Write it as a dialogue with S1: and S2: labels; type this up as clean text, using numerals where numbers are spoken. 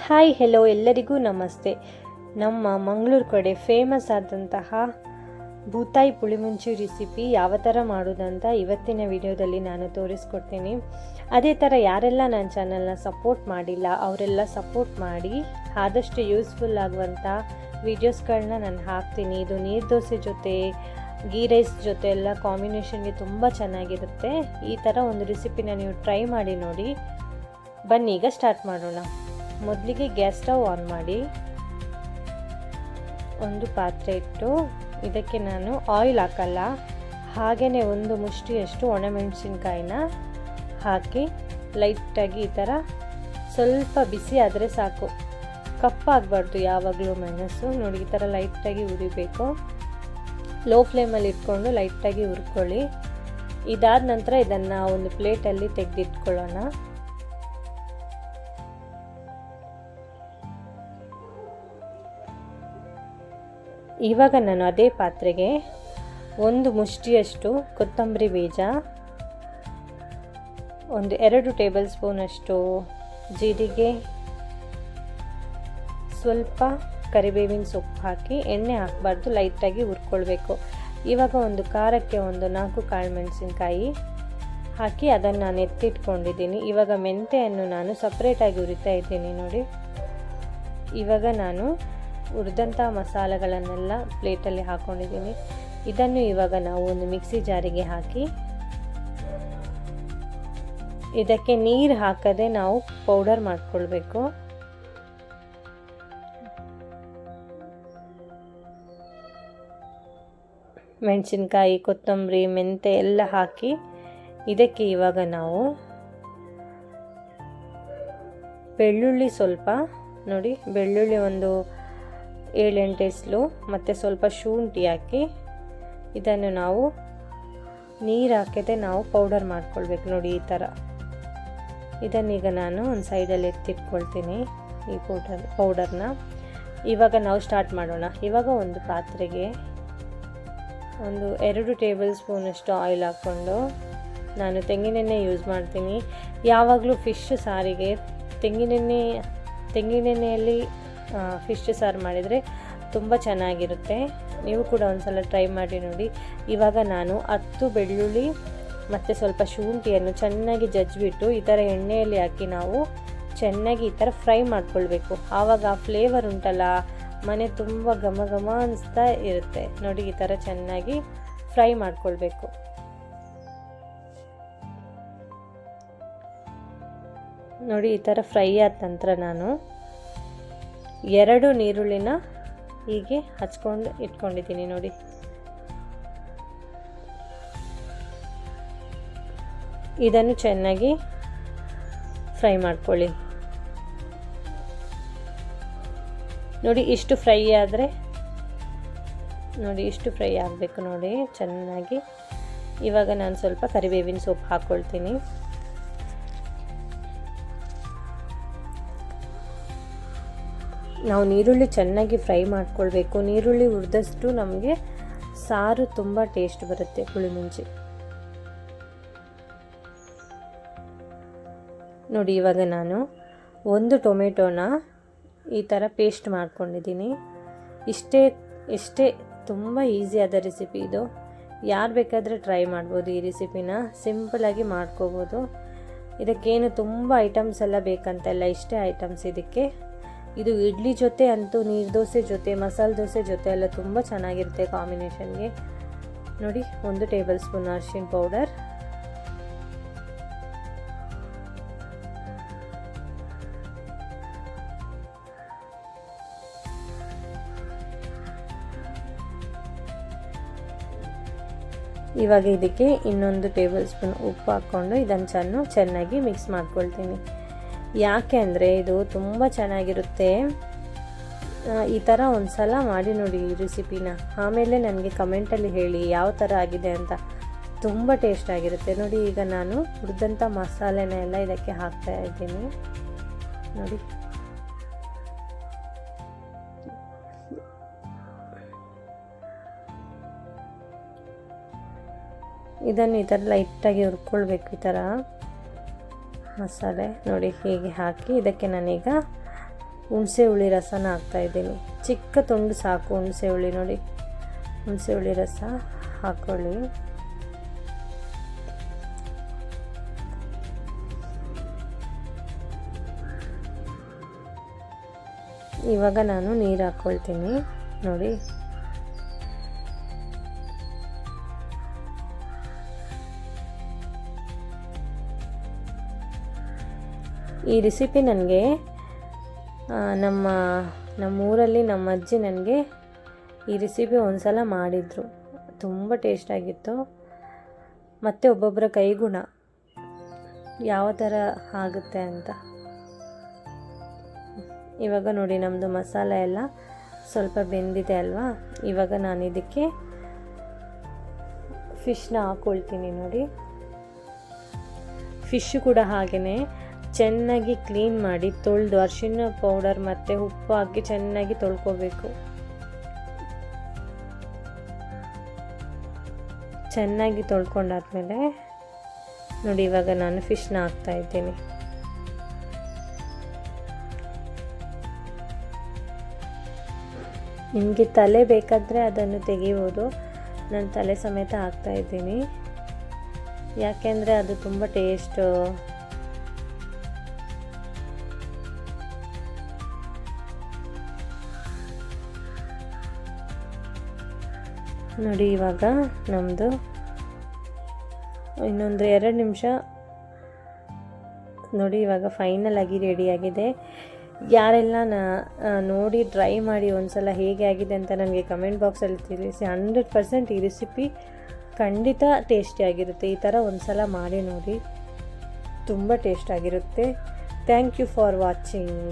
S1: Hi hello ಎಲ್ಲರಿಗೂ ನಮಸ್ತೆ. ನಮ್ಮ ಮಂಗಳೂರು ಕಡೆ ಫೇಮಸ್ ಆದಂತಹ ಬೂತಾಯಿ ಪುಳಿಮುಂಚಿ ರೆಸಿಪಿ ಯಾವ ಥರ ಮಾಡೋದಂತ ಇವತ್ತಿನ ವಿಡಿಯೋದಲ್ಲಿ ನಾನು ತೋರಿಸ್ಕೊಡ್ತೀನಿ. ಅದೇ ಥರ ಯಾರೆಲ್ಲ ನನ್ನ ಚಾನಲ್ನ ಸಪೋರ್ಟ್ ಮಾಡಿಲ್ಲ ಅವರೆಲ್ಲ ಸಪೋರ್ಟ್ ಮಾಡಿ ಆದಷ್ಟು ಯೂಸ್ಫುಲ್ ಆಗುವಂಥ ವೀಡಿಯೋಸ್ಗಳನ್ನ ನಾನು ಹಾಕ್ತೀನಿ. ಇದು ನೀರು ದೋಸೆ ಜೊತೆ ಗೀ ರೈಸ್ ಜೊತೆ ಎಲ್ಲ ಕಾಂಬಿನೇಷನ್ಗೆ ತುಂಬ ಚೆನ್ನಾಗಿರುತ್ತೆ. ಈ ಥರ ಒಂದು ರೆಸಿಪಿನ ನೀವು ಟ್ರೈ ಮಾಡಿ ನೋಡಿ. ಬನ್ನಿ ಈಗ ಸ್ಟಾರ್ಟ್ ಮಾಡೋಣ. ಮೊದಲಿಗೆ ಗ್ಯಾಸ್ ಸ್ಟವ್ ಆನ್ ಮಾಡಿ ಒಂದು ಪಾತ್ರೆ ಇಟ್ಟು ಇದಕ್ಕೆ ನಾನು ಆಯಿಲ್ ಹಾಕಲ್ಲ, ಹಾಗೆಯೇ ಒಂದು ಮುಷ್ಟಿಯಷ್ಟು ಒಣಮೆಣಸಿನ್ಕಾಯಿನ ಹಾಕಿ ಲೈಟಾಗಿ ಈ ಥರ ಸ್ವಲ್ಪ ಬಿಸಿ ಆದರೆ ಸಾಕು. ಕಪ್ಪಾಗಬಾರ್ದು ಯಾವಾಗಲೂ ಮೆಣಸು. ನೋಡಿ ಈ ಥರ ಲೈಟಾಗಿ ಉರಿಬೇಕು. ಲೋ ಫ್ಲೇಮಲ್ಲಿ ಇಟ್ಕೊಂಡು ಲೈಟಾಗಿ ಹುರ್ಕೊಳ್ಳಿ. ಇದಾದ ನಂತರ ಇದನ್ನು ಒಂದು ಪ್ಲೇಟಲ್ಲಿ ತೆಗೆದಿಟ್ಕೊಳ್ಳೋಣ. ಇವಾಗ ನಾನು ಅದೇ ಪಾತ್ರೆಗೆ ಒಂದು ಮುಷ್ಟಿಯಷ್ಟು ಕೊತ್ತಂಬರಿ ಬೀಜ, ಒಂದು 2 ಟೇಬಲ್ ಸ್ಪೂನಷ್ಟು ಜೀರಿಗೆ, ಸ್ವಲ್ಪ ಕರಿಬೇವಿನ ಸೊಪ್ಪು ಹಾಕಿ, ಎಣ್ಣೆ ಹಾಕಬಾರ್ದು, ಲೈಟಾಗಿ ಹುರ್ಕೊಳ್ಬೇಕು. ಇವಾಗ ಒಂದು ಖಾರಕ್ಕೆ ಒಂದು 4 ಕಾಳು ಮೆಣಸಿನ್ಕಾಯಿ ಹಾಕಿ ಅದನ್ನು ನಾನು ಎತ್ತಿಟ್ಕೊಂಡಿದ್ದೀನಿ. ಇವಾಗ ಮೆಂತೆಯನ್ನು ನಾನು ಸಪ್ರೇಟಾಗಿ ಹುರಿತಾ ಇದ್ದೀನಿ ನೋಡಿ. ಇವಾಗ ನಾನು ಹುರಿದಂಥ ಮಸಾಲೆಗಳನ್ನೆಲ್ಲ ಪ್ಲೇಟಲ್ಲಿ ಹಾಕ್ಕೊಂಡಿದ್ದೀನಿ. ಇದನ್ನು ಇವಾಗ ನಾವು ಒಂದು ಮಿಕ್ಸಿ ಜಾರಿಗೆ ಹಾಕಿ ಇದಕ್ಕೆ ನೀರು ಹಾಕದೆ ನಾವು ಪೌಡರ್ ಮಾಡ್ಕೊಳ್ಬೇಕು. ಮೆಣಸಿನ್ಕಾಯಿ, ಕೊತ್ತಂಬರಿ, ಮೆಂತೆ ಎಲ್ಲ ಹಾಕಿ ಇದಕ್ಕೆ ಇವಾಗ ನಾವು ಬೆಳ್ಳುಳ್ಳಿ ಸ್ವಲ್ಪ ನೋಡಿ, ಬೆಳ್ಳುಳ್ಳಿ ಒಂದು 7-8 ಎಸ್ಲು ಮತ್ತು ಸ್ವಲ್ಪ ಶುಂಠಿ ಹಾಕಿ ಇದನ್ನು ನಾವು ನೀರು ಹಾಕದೆ ನಾವು ಪೌಡರ್ ಮಾಡ್ಕೊಳ್ಬೇಕು ನೋಡಿ ಈ ಥರ. ಇದನ್ನೀಗ ನಾನು ಒಂದು ಸೈಡಲ್ಲಿ ಎತ್ತಿಟ್ಕೊಳ್ತೀನಿ ಈ ಪೌಡರ್ನ. ಇವಾಗ ನಾವು ಸ್ಟಾರ್ಟ್ ಮಾಡೋಣ. ಇವಾಗ ಒಂದು ಪಾತ್ರೆಗೆ ಒಂದು 2 ಟೇಬಲ್ ಸ್ಪೂನಷ್ಟು ಆಯಿಲ್ ಹಾಕ್ಕೊಂಡು, ನಾನು ತೆಂಗಿನೆಣ್ಣೆ ಯೂಸ್ ಮಾಡ್ತೀನಿ. ಯಾವಾಗಲೂ ಫಿಶ್ ಸಾರಿಗೆ ತೆಂಗಿನೆಣ್ಣೆಯಲ್ಲಿ ಫಿಶ್ ಸಾರು ಮಾಡಿದರೆ ತುಂಬ ಚೆನ್ನಾಗಿರುತ್ತೆ. ನೀವು ಕೂಡ ಒಂದು ಸಲ ಟ್ರೈ ಮಾಡಿ ನೋಡಿ. ಇವಾಗ ನಾನು 10 ಬೆಳ್ಳುಳ್ಳಿ ಮತ್ತು ಸ್ವಲ್ಪ ಶುಂಠಿಯನ್ನು ಚೆನ್ನಾಗಿ ಜಜ್ಜಿಬಿಟ್ಟು ಈ ಥರ ಎಣ್ಣೆಯಲ್ಲಿ ಹಾಕಿ ನಾವು ಚೆನ್ನಾಗಿ ಈ ಥರ ಫ್ರೈ ಮಾಡ್ಕೊಳ್ಬೇಕು. ಆವಾಗ ಆ ಫ್ಲೇವರ್ ಉಂಟಲ್ಲ, ಮನೆ ತುಂಬ ಘಮ ಘಮ ಅನಿಸ್ತಾ ಇರುತ್ತೆ ನೋಡಿ. ಈ ಥರ ಚೆನ್ನಾಗಿ ಫ್ರೈ ಮಾಡ್ಕೊಳ್ಬೇಕು. ನೋಡಿ ಈ ಥರ ಫ್ರೈ ಆದ ನಂತರ ನಾನು 2 ನೀರುಳ್ಳಿನ ಹೀಗೆ ಹಚ್ಕೊಂಡು ಇಟ್ಕೊಂಡಿದ್ದೀನಿ ನೋಡಿ. ಇದನ್ನು ಚೆನ್ನಾಗಿ ಫ್ರೈ ಮಾಡ್ಕೊಳ್ಳಿ. ನೋಡಿ ಇಷ್ಟು ಫ್ರೈ ಆದರೆ ನೋಡಿ, ಇಷ್ಟು ಫ್ರೈ ಆಗಬೇಕು ನೋಡಿ ಚೆನ್ನಾಗಿ. ಇವಾಗ ನಾನು ಸ್ವಲ್ಪ ಕರಿಬೇವಿನ ಸೊಪ್ಪು ಹಾಕ್ಕೊಳ್ತೀನಿ. ನಾವು ನೀರುಳ್ಳಿ ಚೆನ್ನಾಗಿ ಫ್ರೈ ಮಾಡ್ಕೊಳ್ಬೇಕು. ನೀರುಳ್ಳಿ ಹುರಿದಷ್ಟು ನಮಗೆ ಸಾರು ತುಂಬ ಟೇಸ್ಟ್ ಬರುತ್ತೆ ಪುಳಿಮುಂಚಿ. ನೋಡಿ ಇವಾಗ ನಾನು ಒಂದು ಟೊಮೆಟೊನ ಈ ಥರ ಪೇಸ್ಟ್ ಮಾಡ್ಕೊಂಡಿದ್ದೀನಿ. ಇಷ್ಟೇ ತುಂಬ ಈಸಿಯಾದ ರೆಸಿಪಿ ಇದು. ಯಾರು ಬೇಕಾದರೆ ಟ್ರೈ ಮಾಡ್ಬೋದು ಈ ರೆಸಿಪಿನ. ಸಿಂಪಲಾಗಿ ಮಾಡ್ಕೋಬೋದು. ಇದಕ್ಕೇನು ತುಂಬ ಐಟಮ್ಸ್ ಎಲ್ಲ ಬೇಕಂತೆಲ್ಲ, ಇಷ್ಟೇ ಐಟಮ್ಸ್ ಇದಕ್ಕೆ. ಇದು ಇಡ್ಲಿ ಜೊತೆ ಅಂತೂ, ನೀರು ದೋಸೆ ಜೊತೆ, ಮಸಾಲೆ ದೋಸೆ ಜೊತೆ ಎಲ್ಲ ತುಂಬ ಚೆನ್ನಾಗಿರುತ್ತೆ ಕಾಂಬಿನೇಷನ್ಗೆ. ನೋಡಿ 1 ಟೇಬಲ್ ಸ್ಪೂನ್ ಅರಿಶಿನ ಪೌಡರ್, ಇವಾಗ ಇದಕ್ಕೆ ಇನ್ನೊಂದು ಟೇಬಲ್ ಸ್ಪೂನ್ ಉಪ್ಪು ಹಾಕ್ಕೊಂಡು ಇದನ್ನು ಚೆನ್ನಾಗಿ ಮಿಕ್ಸ್ ಮಾಡ್ಕೊಳ್ತೀನಿ. ಯಾಕೆ ಅಂದರೆ ಇದು ತುಂಬ ಚೆನ್ನಾಗಿರುತ್ತೆ. ಈ ಥರ ಒಂದು ಸಲ ಮಾಡಿ ನೋಡಿ ಈ ರೆಸಿಪಿನ. ಆಮೇಲೆ ನನಗೆ ಕಮೆಂಟಲ್ಲಿ ಹೇಳಿ ಯಾವ ಥರ ಆಗಿದೆ ಅಂತ. ತುಂಬ ಟೇಸ್ಟ್ ಆಗಿರುತ್ತೆ ನೋಡಿ. ಈಗ ನಾನು ಹುರಿದಂಥ ಮಸಾಲೆನ ಎಲ್ಲ ಇದಕ್ಕೆ ಹಾಕ್ತಾ ಇದ್ದೀನಿ ನೋಡಿ. ಇದನ್ನು ಈ ಥರ ಲೈಟಾಗಿ ಹುರ್ಕೊಳ್ಬೇಕು. ಈ ಥರ ಮಸಾಲೆ ನೋಡಿ ಹೀಗೆ ಹಾಕಿ ಇದಕ್ಕೆ ನಾನೀಗ ಹುಣಸೆ ಹುಳಿ ರಸನ ಹಾಕ್ತಾಯಿದ್ದೀನಿ. ಚಿಕ್ಕ ತುಂಡು ಸಾಕು ಹುಣಸೆ ಹುಳಿ. ನೋಡಿ, ಹುಣಸೆ ಹುಳಿ ರಸ ಹಾಕ್ಕೊಳ್ಳಿ. ಇವಾಗ ನಾನು ನೀರು ಹಾಕ್ಕೊಳ್ತೀನಿ. ನೋಡಿ, ಈ ರೆಸಿಪಿ ನನಗೆ ನಮ್ಮೂರಲ್ಲಿ ನಮ್ಮ ಅಜ್ಜಿ ನನಗೆ ಈ ರೆಸಿಪಿ ಒಂದು ಸಲ ಮಾಡಿದರು. ತುಂಬ ಟೇಸ್ಟಾಗಿತ್ತು. ಮತ್ತು ಒಬ್ಬೊಬ್ಬರ ಕೈಗುಣ ಯಾವ ಥರ ಆಗುತ್ತೆ ಅಂತ. ಇವಾಗ ನೋಡಿ, ನಮ್ಮದು ಮಸಾಲೆ ಎಲ್ಲ ಸ್ವಲ್ಪ ಬೆಂದಿದೆ ಅಲ್ವಾ. ಇವಾಗ ನಾನು ಇದಕ್ಕೆ ಫಿಶ್ನ ಹಾಕ್ಕೊಳ್ತೀನಿ. ನೋಡಿ, ಫಿಶ್ ಕೂಡ ಹಾಗೆಯೇ ಚೆನ್ನಾಗಿ ಕ್ಲೀನ್ ಮಾಡಿ ತೊಳೆದು ಅರಿಶಿನ ಪೌಡರ್ ಮತ್ತು ಉಪ್ಪು ಹಾಕಿ ಚೆನ್ನಾಗಿ ತೊಳ್ಕೊಬೇಕು. ಚೆನ್ನಾಗಿ ತೊಳ್ಕೊಂಡಾದ್ಮೇಲೆ ನೋಡಿ, ಇವಾಗ ನಾನು ಫಿಶ್ನ ಹಾಕ್ತಾ ಇದ್ದೀನಿ. ನಿಮಗೆ ತಲೆ ಬೇಕಾದರೆ ಅದನ್ನು ತೆಗಿಬೋದು. ನಾನು ತಲೆ ಸಮೇತ ಹಾಕ್ತಾ ಇದ್ದೀನಿ, ಯಾಕೆಂದರೆ ಅದು ತುಂಬ ಟೇಸ್ಟು. ನೋಡಿ, ಇವಾಗ ನಮ್ಮದು ಇನ್ನೊಂದು 2 ನಿಮಿಷ ನೋಡಿ, ಇವಾಗ ಫೈನಲ್ ಆಗಿ ರೆಡಿಯಾಗಿದೆ. ಯಾರೆಲ್ಲ ನೋಡಿ ಟ್ರೈ ಮಾಡಿ ಒಂದು ಸಲ ಹೇಗೆ ಆಗಿದೆ ಅಂತ ನನಗೆ ಕಮೆಂಟ್ ಬಾಕ್ಸಲ್ಲಿ ತಿಳಿಸಿ. 100% ಈ ರೆಸಿಪಿ ಖಂಡಿತ ಟೇಸ್ಟಿಯಾಗಿರುತ್ತೆ. ಈ ಥರ ಒಂದು ಸಲ ಮಾಡಿ ನೋಡಿ, ತುಂಬ ಟೇಸ್ಟಾಗಿರುತ್ತೆ. Thank you for watching.